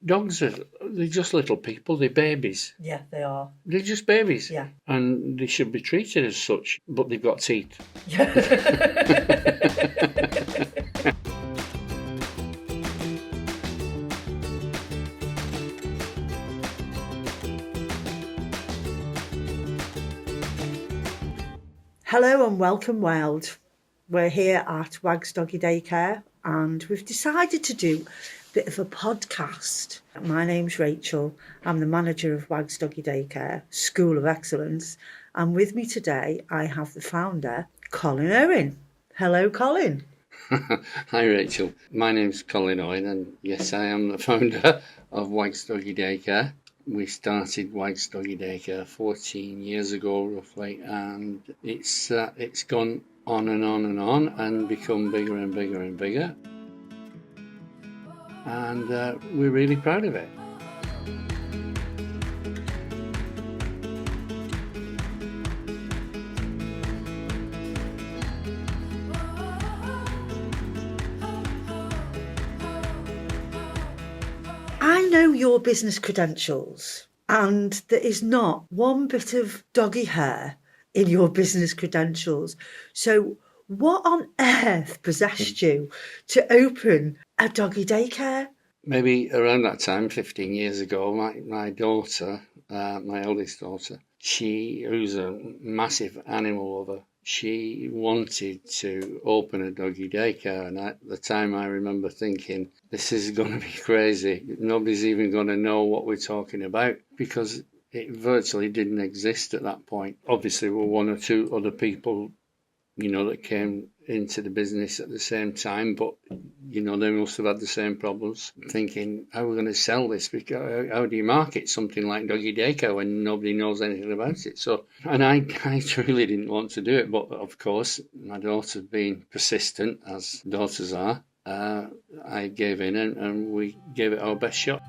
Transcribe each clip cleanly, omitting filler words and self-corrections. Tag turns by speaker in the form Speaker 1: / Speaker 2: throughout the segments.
Speaker 1: Dogs they're just little people, they're babies.
Speaker 2: Yeah, they are.
Speaker 1: They're just babies.
Speaker 2: Yeah.
Speaker 1: And they should be treated as such, but they've got teeth.
Speaker 2: Hello and welcome, Wild. We're here at Wags Doggy Daycare and we've decided to do a bit of a podcast. My name's Rachel. I'm the manager of Wags Doggy Daycare, School of Excellence. And with me today, I have the founder, Colin Owen. Hello, Colin.
Speaker 1: Hi, Rachel. My name's Colin Owen, and yes, I am the founder of Wags Doggy Daycare. We started Wags Doggy Daycare 14 years ago, roughly, and it's gone on and on and on and become bigger and bigger and bigger. And we're really proud of it.
Speaker 2: I know your business credentials, and there is not one bit of doggy hair in your business credentials. So what on earth possessed you to open a doggy daycare?
Speaker 1: Maybe around that time, 15 years ago, my daughter, my eldest daughter, who's a massive animal lover, she wanted to open a doggy daycare. And at the time I remember thinking, this is going to be crazy. Nobody's even going to know what we're talking about, because it virtually didn't exist at that point. Obviously, there were one or two other people, that came into the business at the same time, but, they must have had the same problems, thinking, how are we going to sell this? Because how do you market something like doggy daycare when nobody knows anything about it? So, and I truly didn't want to do it, but of course, my daughter being persistent, as daughters are, I gave in and we gave it our best shot.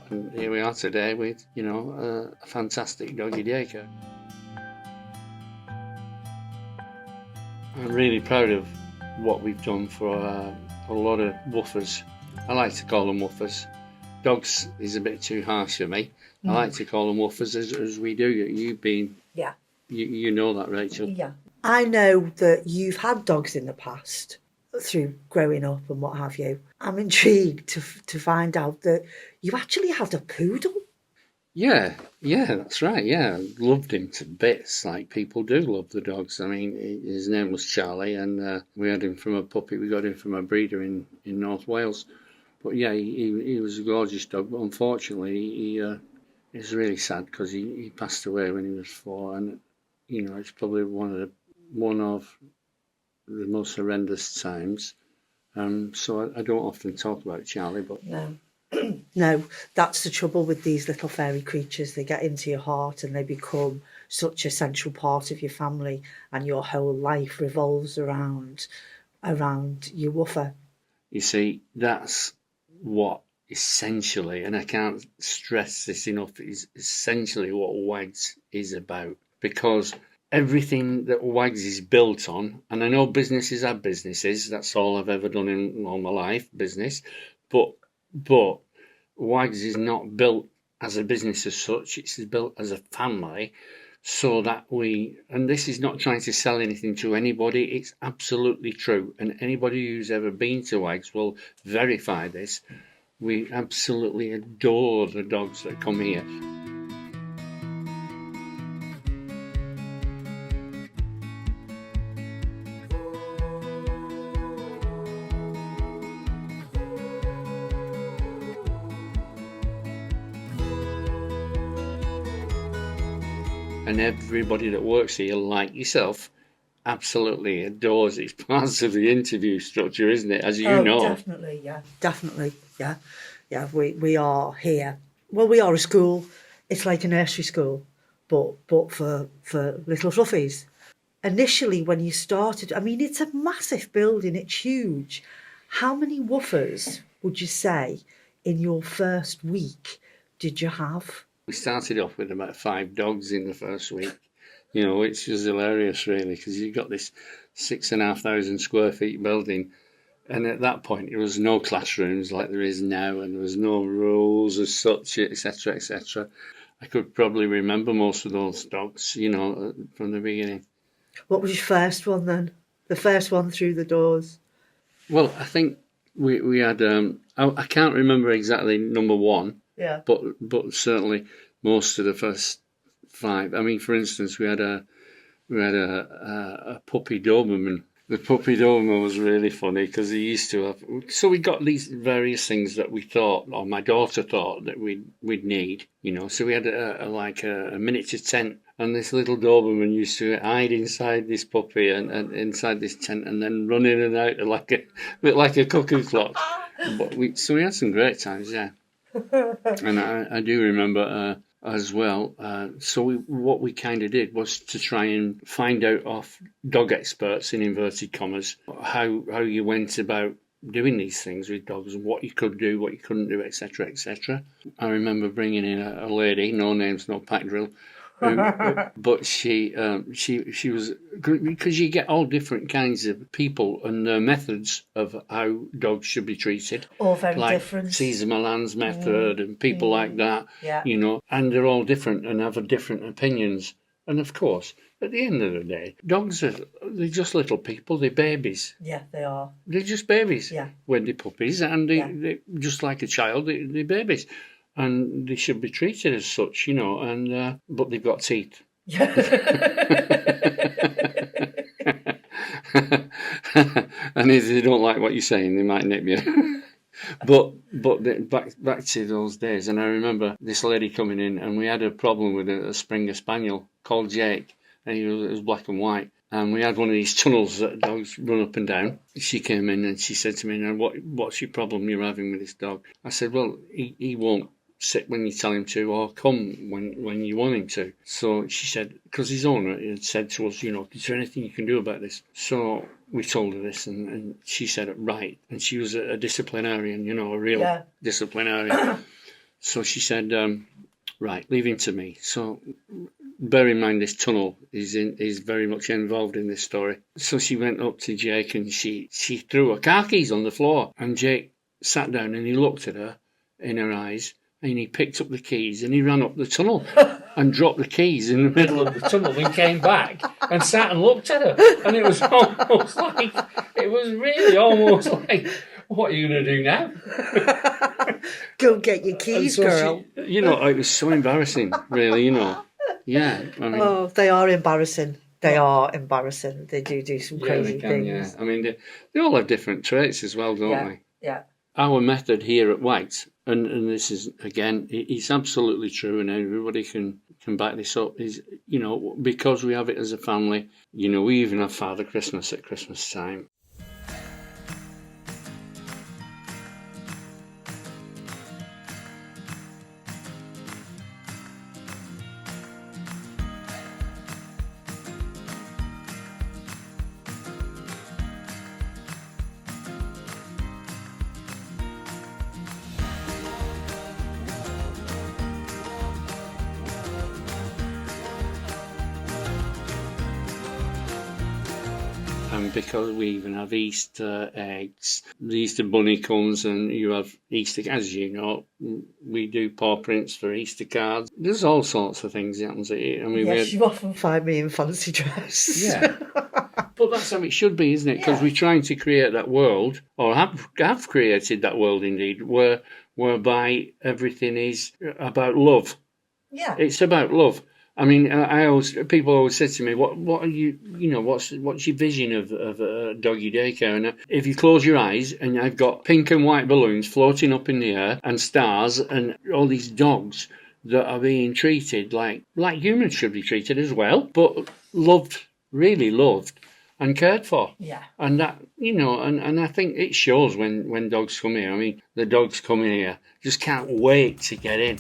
Speaker 1: And here we are today with, a fantastic doggy daycare. I'm really proud of what we've done for a lot of woofers. I like to call them woofers. Dogs is a bit too harsh for me. I like to call them woofers as we do. You've been,
Speaker 2: Yeah.
Speaker 1: You know that, Rachel.
Speaker 2: Yeah. I know that you've had dogs in the past through growing up and what have you. I'm intrigued to find out that you actually had a poodle.
Speaker 1: Yeah, that's right. Yeah, I loved him to bits, like people do love the dogs. I mean, his name was Charlie, and we had him from a puppy. We got him from a breeder in North Wales. But yeah, he was a gorgeous dog. But unfortunately, it's really sad because he passed away when he was 4, and it's probably one of the most horrendous times. So I don't often talk about Charlie, but
Speaker 2: No, that's the trouble with these little fairy creatures. They get into your heart and they become such a central part of your family, and your whole life revolves around your woofer.
Speaker 1: You see, that's what essentially, and I can't stress this enough, is essentially what Wags is about. Because everything that Wags is built on, and I know businesses are businesses, that's all I've ever done in all my life, business, but Wags is not built as a business as such, it's built as a family, so that and this is not trying to sell anything to anybody, it's absolutely true, and anybody who's ever been to Wags will verify this. We absolutely adore the dogs that come here. And everybody that works here, like yourself, absolutely adores it. It's part of the interview structure, isn't it? As you know.
Speaker 2: Definitely, yeah. Yeah, we are here. Well, we are a school. It's like a nursery school, but for little fluffies. Initially, when you started, I mean, it's a massive building. It's huge. How many woofers would you say in your first week did you have?
Speaker 1: We started off with about 5 dogs in the first week, which was hilarious, really, because you've got this 6,500 square feet building. And at that point, there was no classrooms like there is now, and there was no rules as such, etc., etc. I could probably remember most of those dogs, from the beginning.
Speaker 2: What was your first one then? The first one through the doors?
Speaker 1: Well, I think we had, I can't remember exactly number 1,
Speaker 2: Yeah.
Speaker 1: but certainly most of the first 5. I mean, for instance, we had a puppy Doberman. The puppy Doberman was really funny because he used to have. So we got these various things that we thought, or my daughter thought, that we'd need, So we had a miniature tent, and this little Doberman used to hide inside this puppy and inside this tent, and then run in and out like a bit like a cuckoo clock. So we had some great times, yeah. And I do remember. As well. So what we kind of did was to try and find out off dog experts, in inverted commas, how you went about doing these things with dogs, and what you could do, what you couldn't do, etc., etc. I remember bringing in a lady, no names, no pack drill, but she was, because you get all different kinds of people and their methods of how dogs should be treated.
Speaker 2: All very
Speaker 1: like
Speaker 2: different.
Speaker 1: Caesar Milan's method and people like that,
Speaker 2: Yeah.
Speaker 1: And they're all different and have different opinions. And of course, at the end of the day, dogs they're just little people, they're babies.
Speaker 2: Yeah, they are.
Speaker 1: They're just babies.
Speaker 2: Yeah.
Speaker 1: When they're puppies, and they're just like a child, they're babies. And they should be treated as such, and but they've got teeth.
Speaker 2: Yeah.
Speaker 1: And if they don't like what you're saying, they might nip you. But back to those days, and I remember this lady coming in, and we had a problem with a Springer Spaniel called Jake, and it was black and white. And we had one of these tunnels that dogs run up and down. She came in and she said to me, "Now, what's your problem you're having with this dog?" I said, "Well, he won't sit when you tell him to, or come when you want him to." So she said, because his owner had said to us, "Is there anything you can do about this?" So we told her this, and she said, "Right." And she was a disciplinarian, a real disciplinarian. So she said, "Right, leave him to me." So bear in mind, this tunnel is very much involved in this story. So she went up to Jake and she threw her car keys on the floor, and Jake sat down and he looked at her in her eyes, and he picked up the keys and he ran up the tunnel and dropped the keys in the middle of the tunnel and came back and sat and looked at her. And it was really almost like, what are you going to do now?
Speaker 2: Go get your keys, girl.
Speaker 1: It was so embarrassing, really, Yeah. I mean,
Speaker 2: they are embarrassing. They are embarrassing. They do some crazy things.
Speaker 1: Yeah. I mean, they all have different traits as well, don't they?
Speaker 2: Yeah.
Speaker 1: Our method here at Wags, and this is, again, it's absolutely true, and everybody can back this up, is, because we have it as a family, we even have Father Christmas at Christmas time. And because we even have Easter eggs, the Easter bunny comes, and you have Easter, as you know, we do paw prints for Easter cards. There's all sorts of things that happens.
Speaker 2: You often find me in fancy dress.
Speaker 1: Yeah. But that's how it should be, isn't it? Because we're trying to create that world, or have created that world indeed, whereby everything is about love.
Speaker 2: Yeah.
Speaker 1: It's about love. I mean, people always say to me, "What are you? What's your vision of a doggy daycare?" And if you close your eyes, and I've got pink and white balloons floating up in the air, and stars, and all these dogs that are being treated like humans should be treated as well, but loved, really loved, and cared for.
Speaker 2: Yeah.
Speaker 1: And that, and I think it shows when dogs come here. I mean, the dogs coming here just can't wait to get in.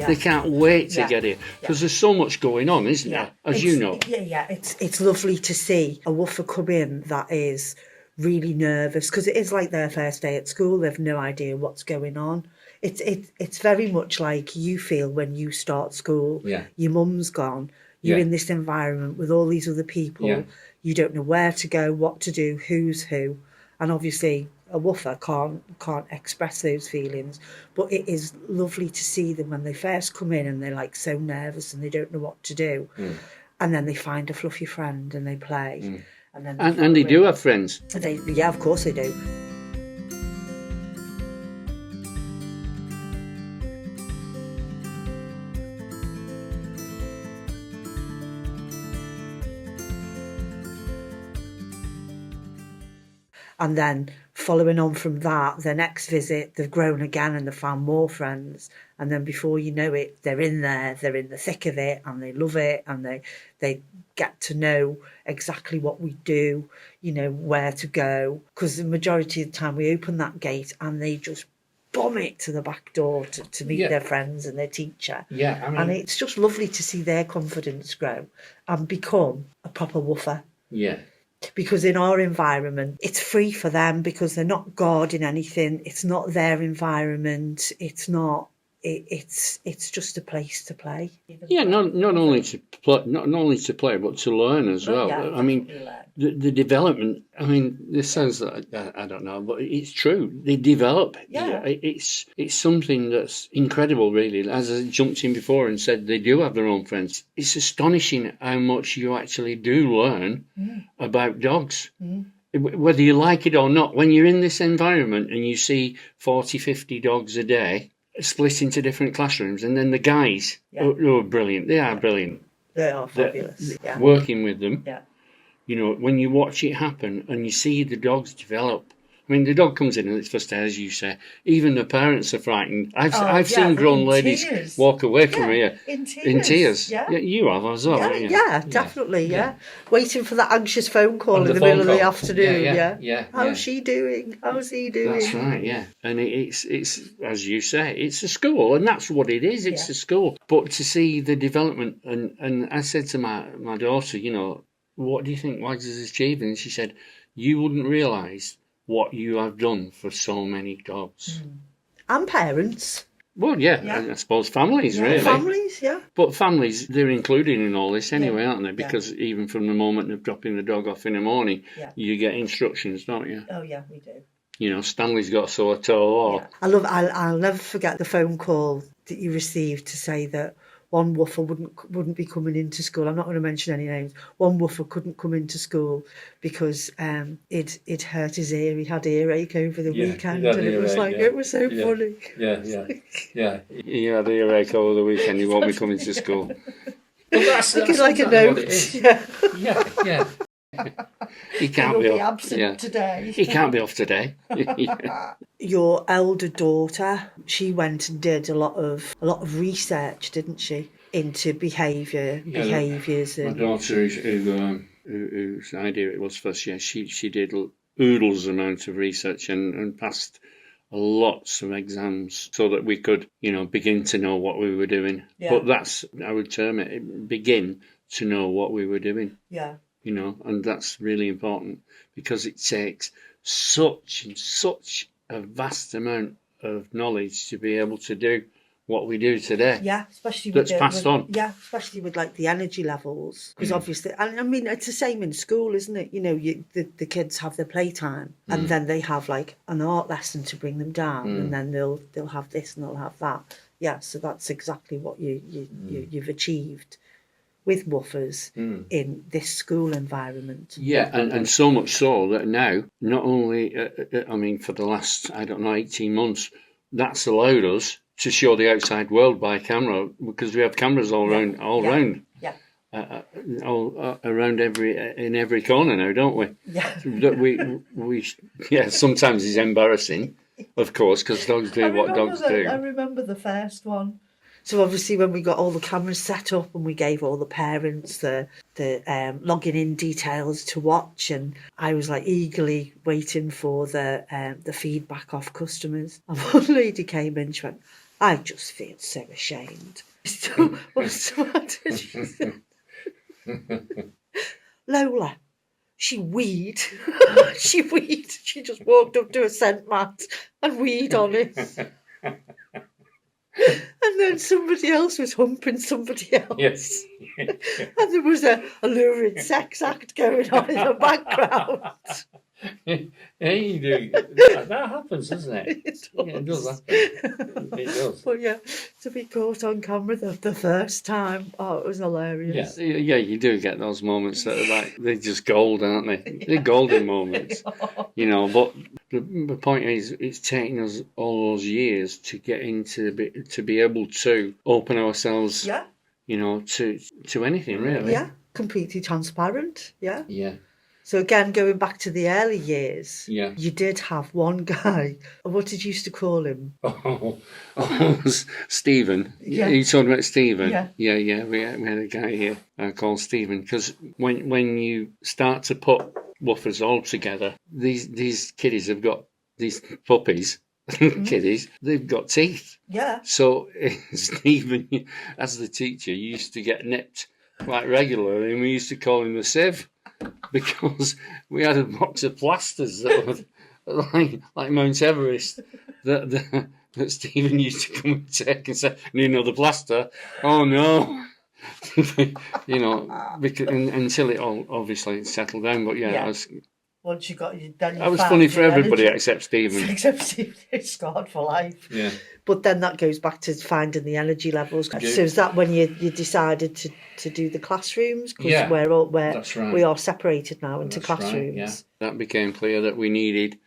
Speaker 1: They can't wait to
Speaker 2: Yeah.
Speaker 1: get here because there's so much going on, isn't there? As you know.
Speaker 2: Yeah. It's lovely to see a woofer come in that is really nervous because it is like their first day at school. They've no idea what's going on. It's very much like you feel when you start school.
Speaker 1: Yeah.
Speaker 2: Your mum's gone. You're in this environment with all these other people.
Speaker 1: Yeah.
Speaker 2: You don't know where to go, what to do, who's who, and obviously a woofer can't express those feelings. But it is lovely to see them when they first come in and they're like so nervous and they don't know what to do, and then they find a fluffy friend and they play, and then
Speaker 1: they do have friends.
Speaker 2: Yeah, of course they do. And then following on from that, the next visit, they've grown again and they've found more friends. And then before you know it, they're in there, they're in the thick of it and they love it and they get to know exactly what we do, you know, where to go. Because the majority of the time we open that gate and they just bomb it to the back door to meet their friends and their teacher.
Speaker 1: Yeah, I mean,
Speaker 2: and it's just lovely to see their confidence grow and become a proper woofer.
Speaker 1: Yeah.
Speaker 2: Because in our environment, it's free for them because they're not guarding anything. It's not their environment. It's not. It's just a place to play.
Speaker 1: Yeah, not only to play, but to learn as well.
Speaker 2: Yeah,
Speaker 1: I mean, the development. I mean, this sounds like I don't know, but it's true. They develop.
Speaker 2: Yeah.
Speaker 1: It's something that's incredible, really. As I jumped in before and said, they do have their own friends. It's astonishing how much you actually do learn about dogs. Whether you like it or not, when you're in this environment and you see 40, 50 dogs a day split into different classrooms, and then the guys who are brilliant. They are brilliant.
Speaker 2: They are fabulous. Yeah.
Speaker 1: Working with them.
Speaker 2: Yeah.
Speaker 1: You know, when you watch it happen and you see the dogs develop. I mean, the dog comes in and it's first day, as you say. Even the parents are frightened. I've seen grown ladies walk away from here in tears.
Speaker 2: Yeah.
Speaker 1: You have as well.
Speaker 2: Yeah, yeah, definitely. Yeah. Waiting for that anxious phone call in the middle of the afternoon. Yeah. How's she doing? How's he doing?
Speaker 1: That's right. Yeah. And it's as you say, it's a school, and that's what it is. It's a school. But to see the development, and I said to my daughter, you know, what do you think Wags is achieving? And she said, you wouldn't realise what you have done for so many dogs.
Speaker 2: And parents.
Speaker 1: Well, I suppose families, really.
Speaker 2: Families,
Speaker 1: But families, they're included in all this anyway, aren't they? Because even from the moment of dropping the dog off in the morning, you get instructions, don't you?
Speaker 2: Oh, yeah, we do.
Speaker 1: You know, Stanley's got a sore toe. Or...
Speaker 2: I'll never forget the phone call that you received to say that one woofer wouldn't be coming into school. I'm not going to mention any names. One woofer couldn't come into school because it hurt his ear. He had earache over the weekend, and it was like it was so funny.
Speaker 1: Yeah. He had earache over the weekend. He won't be coming to school.
Speaker 2: Well, that's like a note.
Speaker 1: Yeah. He can't be
Speaker 2: absent today.
Speaker 1: He can't be off today.
Speaker 2: Your elder daughter, she went and did a lot of research, didn't she, into behaviours.
Speaker 1: My daughter, whose idea it was first, she did oodles amount of research and passed lots of exams so that we could, you know, begin to know what we were doing. Yeah. But that's, I would term it, begin to know what we were doing.
Speaker 2: Yeah.
Speaker 1: You know, and that's really important because it takes such a vast amount of knowledge to be able to do what we do today.
Speaker 2: Yeah, especially
Speaker 1: that's passed on.
Speaker 2: Yeah, especially with like the energy levels, because obviously, and I mean, it's the same in school, isn't it? You know, the kids have their playtime, and then they have like an art lesson to bring them down, and then they'll have this and they'll have that. Yeah, so that's exactly what you've achieved with woofers in this school environment.
Speaker 1: Yeah, and so much so that now, not only, I mean, for the last, 18 months, that's allowed us to show the outside world by camera, because we have cameras all around, around in every corner now, don't we?
Speaker 2: Yeah.
Speaker 1: That we sometimes it's embarrassing, of course, because dogs do what dogs do.
Speaker 2: I remember the first one. So obviously when we got all the cameras set up and we gave all the parents the logging in details to watch, and I was like eagerly waiting for the feedback off customers. And one lady came in, she went, I just feel so ashamed. So, what's the matter? She said, Lola, she weed. She weed. She just walked up to a scent mat and weed on it. And then somebody else was humping somebody else.
Speaker 1: Yes.
Speaker 2: And there was a lurid sex act going on in the background.
Speaker 1: Yeah, you do. That happens, doesn't it?
Speaker 2: It does.
Speaker 1: Yeah, it does happen. It does.
Speaker 2: But yeah, to be caught on camera the first time, oh, it was hilarious.
Speaker 1: Yeah, you do get those moments that are like, they're just gold, aren't they? They're golden moments, you know. But the point is, it's taken us all those years to get into to be able to open ourselves,
Speaker 2: Yeah,
Speaker 1: you know, to anything really.
Speaker 2: yeah, completely transparent. Yeah.
Speaker 1: Yeah.
Speaker 2: So again, going back to the early years,
Speaker 1: Yeah.
Speaker 2: you did have one guy. What did you used to call him?
Speaker 1: Oh, Stephen.
Speaker 2: Yeah.
Speaker 1: You talking about Stephen?
Speaker 2: Yeah.
Speaker 1: Yeah. We had a guy here called Stephen, because when you start to put woofers all together, these kiddies have got these puppies. Kiddies, they've got teeth.
Speaker 2: Yeah.
Speaker 1: So Stephen, as the teacher, used to get nipped quite regularly, and we used to call him the sieve, because we had a box of plasters that were like Mount Everest that Stephen used to come and take and say, "Need another plaster?" Oh no. You know, because, until it all obviously settled down. But yeah.
Speaker 2: Once you got you, then you
Speaker 1: That was
Speaker 2: found
Speaker 1: funny for
Speaker 2: your
Speaker 1: everybody
Speaker 2: energy.
Speaker 1: except Stephen.
Speaker 2: Except Stephen, it's scarred for life.
Speaker 1: Yeah.
Speaker 2: But then that goes back to finding the energy levels.
Speaker 1: Yeah.
Speaker 2: So is that when you decided to do the classrooms? Because
Speaker 1: Yeah,
Speaker 2: that's right. We are separated now into classrooms.
Speaker 1: Right, yeah. That became clear that we needed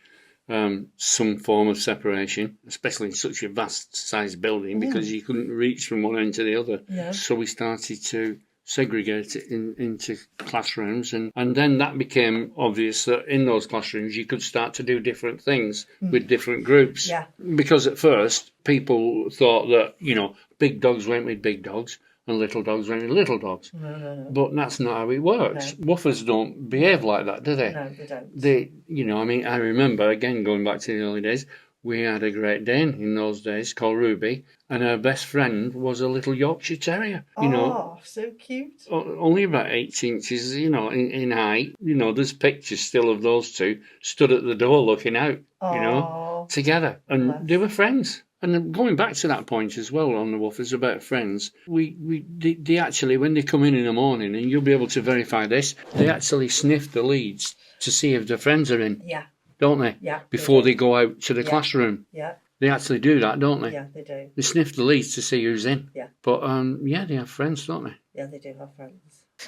Speaker 1: some form of separation, especially in such a vast-sized building, because you couldn't reach from one end to the other.
Speaker 2: Yeah.
Speaker 1: So we started to segregate it into classrooms, and then that became obvious that in those classrooms you could start to do different things with different groups.
Speaker 2: Yeah.
Speaker 1: Because at first people thought that, you know, big dogs went with big dogs and little dogs went with little dogs.
Speaker 2: No.
Speaker 1: But that's not how it works.
Speaker 2: No.
Speaker 1: Woofers don't behave like that, do they?
Speaker 2: No, they don't.
Speaker 1: They, you know, I mean, I remember, again, going back to the early days, we had a Great Dane in those days called Ruby, and her best friend was a little Yorkshire Terrier, you know.
Speaker 2: Oh, so cute.
Speaker 1: Only about 8 inches, you know, in height. You know, there's pictures still of those two stood at the door looking out, you know, together. And they were friends. And going back to that point as well on the woofers about friends, they actually, when they come in the morning, and you'll be able to verify this, they actually sniff the leads to see if their friends are in.
Speaker 2: Yeah.
Speaker 1: Don't they?
Speaker 2: Yeah.
Speaker 1: Before they go out to the classroom.
Speaker 2: Yeah.
Speaker 1: They actually do that, don't they?
Speaker 2: Yeah, they do.
Speaker 1: They sniff the leads to see who's in.
Speaker 2: Yeah.
Speaker 1: But yeah, they have friends, don't they?
Speaker 2: Yeah, they do have friends.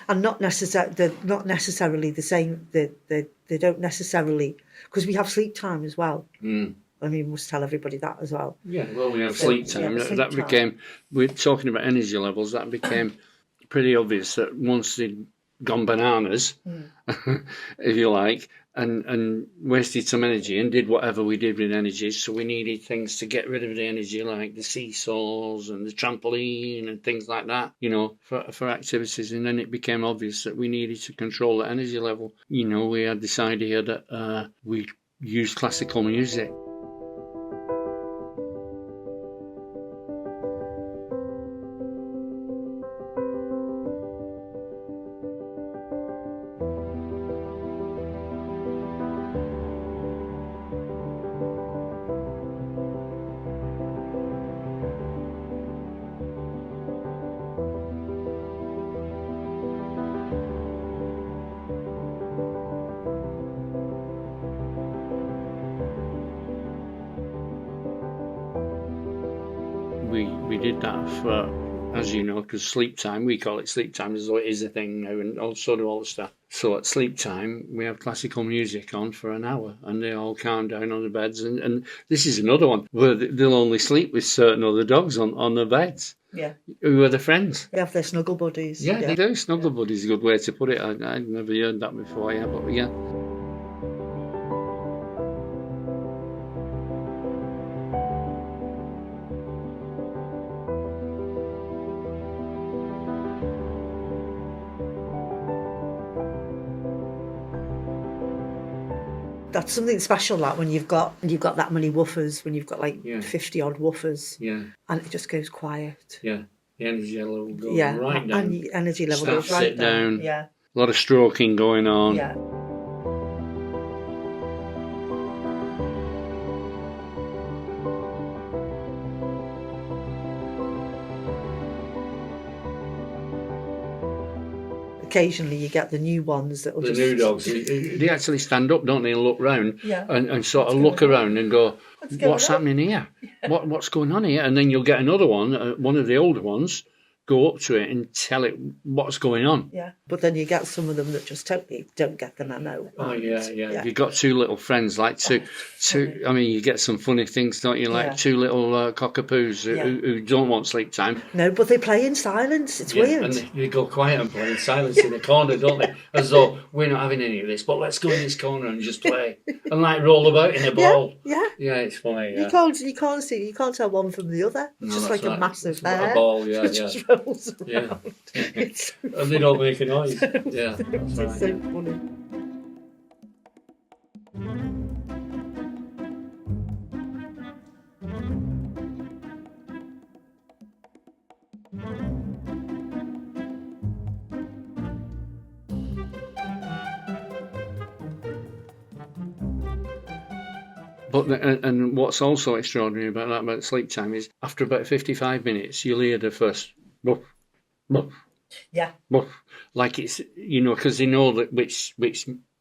Speaker 2: And they're not necessarily the same. They don't necessarily, because we have sleep time as well.
Speaker 1: Mm.
Speaker 2: I mean, we must tell everybody that as well.
Speaker 1: Yeah, well, we have sleep time. That became, we're talking about energy levels, that became pretty obvious that once they'd gone bananas, if you like, and wasted some energy and did whatever we did with energy, so we needed things to get rid of the energy, like the seesaws and the trampoline and things like that, you know, for activities. And then it became obvious that we needed to control the energy level. You know, we had this idea that we used classical music. We did that for, as you know, because sleep time, we call it sleep time as though it is a thing now, and also do all the stuff. So at sleep time, we have classical music on for an hour, and they all calm down on the beds. And this is another one where they'll only sleep with certain other dogs on the beds.
Speaker 2: Yeah.
Speaker 1: Who are the friends?
Speaker 2: They have their snuggle buddies.
Speaker 1: Yeah, they do. Snuggle buddies is a good way to put it. I'd never heard that before, yeah, but yeah.
Speaker 2: That's something special, that when you've got that many woofers, when you've got like
Speaker 1: Yeah.
Speaker 2: 50 odd woofers,
Speaker 1: Yeah.
Speaker 2: and it just goes quiet.
Speaker 1: Yeah. The energy level goes
Speaker 2: Yeah,
Speaker 1: right down.
Speaker 2: and the energy level
Speaker 1: Staff
Speaker 2: goes right
Speaker 1: sit down.
Speaker 2: Yeah,
Speaker 1: A lot of stroking going on.
Speaker 2: yeah. Occasionally you get the new ones that will
Speaker 1: The
Speaker 2: just...
Speaker 1: new dogs, they actually stand up, don't they, and look round,
Speaker 2: Yeah.
Speaker 1: and sort of
Speaker 2: What's
Speaker 1: look
Speaker 2: going on?
Speaker 1: around and go,
Speaker 2: going
Speaker 1: what's
Speaker 2: on?"
Speaker 1: happening here? What's going on here? And then you'll get another one of the older ones, go up to it and tell it what's going on.
Speaker 2: Yeah, but then you get some of them that just totally don't get the memo.
Speaker 1: Oh,
Speaker 2: and-
Speaker 1: yeah. You've got two little friends, like two. I mean, you get some funny things, don't you? Like
Speaker 2: Yeah.
Speaker 1: two little cockapoos who don't want sleep time.
Speaker 2: No, but they play in silence. It's
Speaker 1: Yeah,
Speaker 2: weird.
Speaker 1: and they go quiet and play in silence in the corner, don't they? As though we're not having any of this, but let's go in this corner and just play and like roll about in a ball.
Speaker 2: Yeah.
Speaker 1: Yeah, it's funny. Yeah.
Speaker 2: You can't tell one from the other. It's
Speaker 1: No,
Speaker 2: just
Speaker 1: that's
Speaker 2: like a
Speaker 1: right.
Speaker 2: massive
Speaker 1: It's like
Speaker 2: hair.
Speaker 1: a ball, yeah,
Speaker 2: It just rolls around.
Speaker 1: Yeah.
Speaker 2: It's
Speaker 1: And they don't make a noise. Yeah, that's right.
Speaker 2: so funny.
Speaker 1: But and what's also extraordinary about sleep time is after about 55 minutes, you'll hear the first woof, woof,
Speaker 2: Yeah.
Speaker 1: woof, like it's because they know that which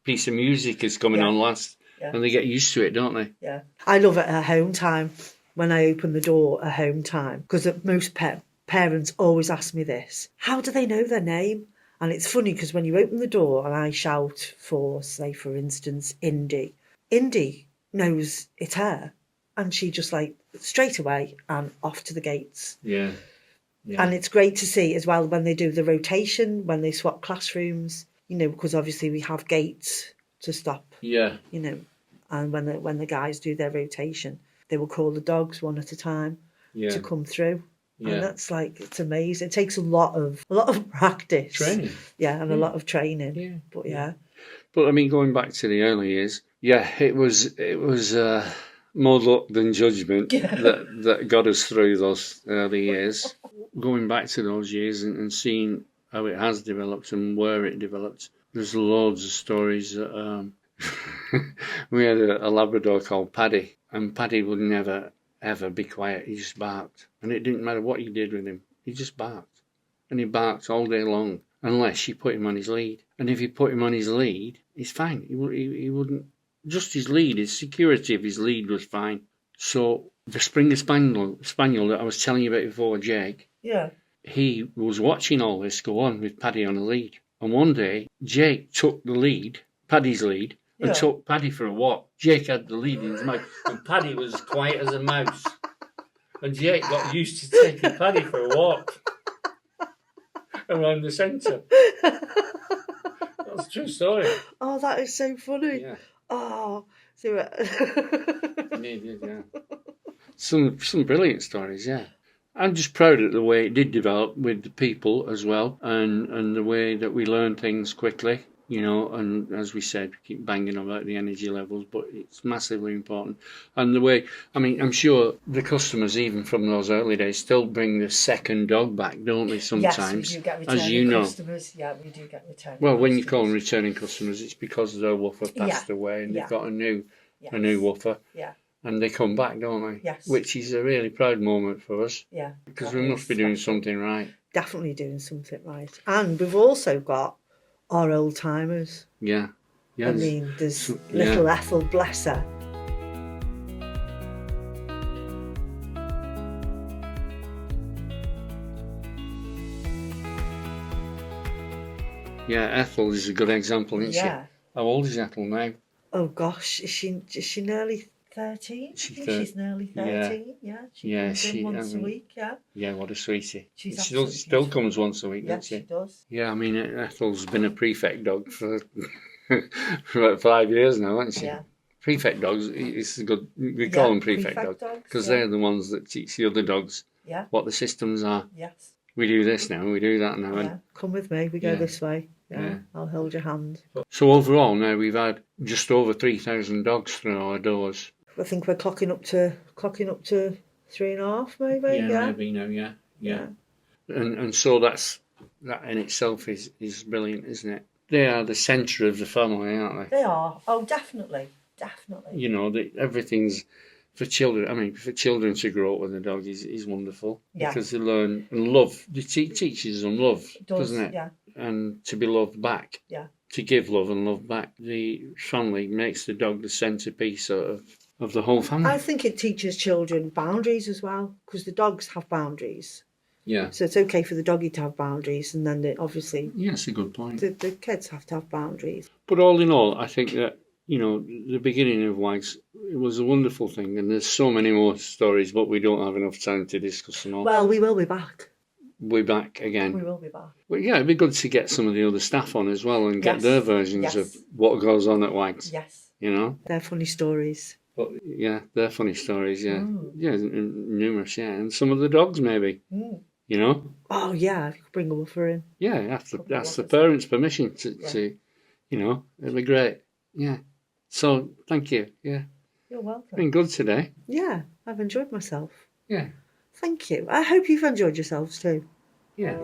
Speaker 1: piece of music is coming on last, and they get used to it, don't they?
Speaker 2: Yeah. I love it at home time when I open the door at home time, because most parents always ask me this: how do they know their name? And it's funny because when you open the door and I shout for, say, for instance, Indy knows it's her, and she just like straight away and off to the gates.
Speaker 1: Yeah.
Speaker 2: And it's great to see as well when they do the rotation, when they swap classrooms, because obviously we have gates to stop.
Speaker 1: Yeah.
Speaker 2: And when the guys do their rotation, they will call the dogs one at a time to come through.
Speaker 1: Yeah.
Speaker 2: And that's like, it's amazing. It takes a lot of practice.
Speaker 1: Training.
Speaker 2: Yeah, and a lot of training.
Speaker 1: Yeah.
Speaker 2: But yeah.
Speaker 1: But I mean, going back to the early years, it was more luck than judgment that got us through those early years. Going back to those years and seeing how it has developed and where it developed, there's loads of stories. That, we had a Labrador called Paddy, and Paddy would never, ever be quiet. He just barked. And it didn't matter what you did with him. He just barked. And he barked all day long, unless you put him on his lead. And if you put him on his lead, he's fine. He wouldn't... Just his lead, his security of his lead was fine. So the Springer Spaniel that I was telling you about before, Jake, he was watching all this go on with Paddy on a lead. And one day, Jake took the lead, Paddy's lead, and took Paddy for a walk. Jake had the lead in his mouth, and Paddy was quiet as a mouse. And Jake got used to taking Paddy for a walk around the centre. That's a true story.
Speaker 2: Oh, that is so funny.
Speaker 1: Yeah.
Speaker 2: Oh, so
Speaker 1: Yeah. Some brilliant stories, yeah. I'm just proud of the way it did develop with the people as well, and the way that we learn things quickly, and as we said, we keep banging about the energy levels, but it's massively important. And the way, I mean, I'm sure the customers, even from those early days, still bring the second dog back, don't they, sometimes?
Speaker 2: Yes, we do get returning
Speaker 1: as you know.
Speaker 2: customers. Yeah, we do get returning
Speaker 1: Well, when you
Speaker 2: customers.
Speaker 1: call them returning customers, it's because their woofer passed away and they've got a new woofer.
Speaker 2: Yeah.
Speaker 1: And they come back, don't they?
Speaker 2: Yes.
Speaker 1: Which is a really proud moment for us.
Speaker 2: Yeah.
Speaker 1: Because we must be doing something right.
Speaker 2: Definitely doing something right. And we've also got our old timers.
Speaker 1: Yeah.
Speaker 2: I mean, there's little Ethel, bless her.
Speaker 1: Yeah, Ethel is a good example, isn't she?
Speaker 2: Yeah.
Speaker 1: How old is Ethel now?
Speaker 2: Oh gosh, is she nearly 13? She's nearly 13. Yeah. She comes in once a week. Yeah.
Speaker 1: Yeah, what a sweetie.
Speaker 2: She
Speaker 1: still comes once a week,
Speaker 2: yeah,
Speaker 1: doesn't she?
Speaker 2: She does.
Speaker 1: Yeah, I mean, Ethel's been a prefect dog for about 5 years now, hasn't she?
Speaker 2: Yeah.
Speaker 1: Prefect dogs, it's good. We call them prefect dogs because they're the ones that teach the other dogs what the systems are.
Speaker 2: Yes.
Speaker 1: we do this now, we do that now.
Speaker 2: Yeah.
Speaker 1: And
Speaker 2: Come with me. We go
Speaker 1: Yeah.
Speaker 2: this way. Yeah.
Speaker 1: Yeah.
Speaker 2: I'll hold your hand.
Speaker 1: so overall now we've had just over 3,000 dogs through our doors.
Speaker 2: I think we're clocking up to 3.5, maybe. Yeah.
Speaker 1: Maybe now, yeah. And so that in itself is brilliant, isn't it? They are the centre of the family, aren't they?
Speaker 2: They are. Oh, definitely. Definitely.
Speaker 1: You know, everything's for children. I mean, for children to grow up with a dog is wonderful.
Speaker 2: Yeah.
Speaker 1: Because they learn and love. It teaches them love, doesn't it?
Speaker 2: Yeah.
Speaker 1: And to be loved back.
Speaker 2: Yeah.
Speaker 1: To give love and love back. The family makes the dog the centrepiece of the whole family.
Speaker 2: I think it teaches children boundaries as well, because the dogs have boundaries.
Speaker 1: Yeah.
Speaker 2: So it's okay for the doggy to have boundaries, and then obviously...
Speaker 1: Yeah, that's a good point.
Speaker 2: The kids have to have boundaries.
Speaker 1: But all in all, I think that, you know, the beginning of Wags, it was a wonderful thing, and there's so many more stories, but we don't have enough time to discuss them all.
Speaker 2: Well, we will be back.
Speaker 1: We're back again.
Speaker 2: We will be back.
Speaker 1: But yeah, it'd be good to get some of the other staff on as well and get their versions of what goes on at Wags.
Speaker 2: Yes.
Speaker 1: You know?
Speaker 2: They're funny stories.
Speaker 1: But yeah, they're funny stories, yeah. Yeah, numerous, yeah. And some of the dogs, maybe. You know?
Speaker 2: Oh, yeah, you could bring a woofer in.
Speaker 1: Yeah, that's the parents' permission to, you know, it'd be great. Yeah. So, thank you. Yeah.
Speaker 2: You're welcome.
Speaker 1: Been good today.
Speaker 2: Yeah, I've enjoyed myself.
Speaker 1: Yeah.
Speaker 2: Thank you. I hope you've enjoyed yourselves too.
Speaker 1: Yeah.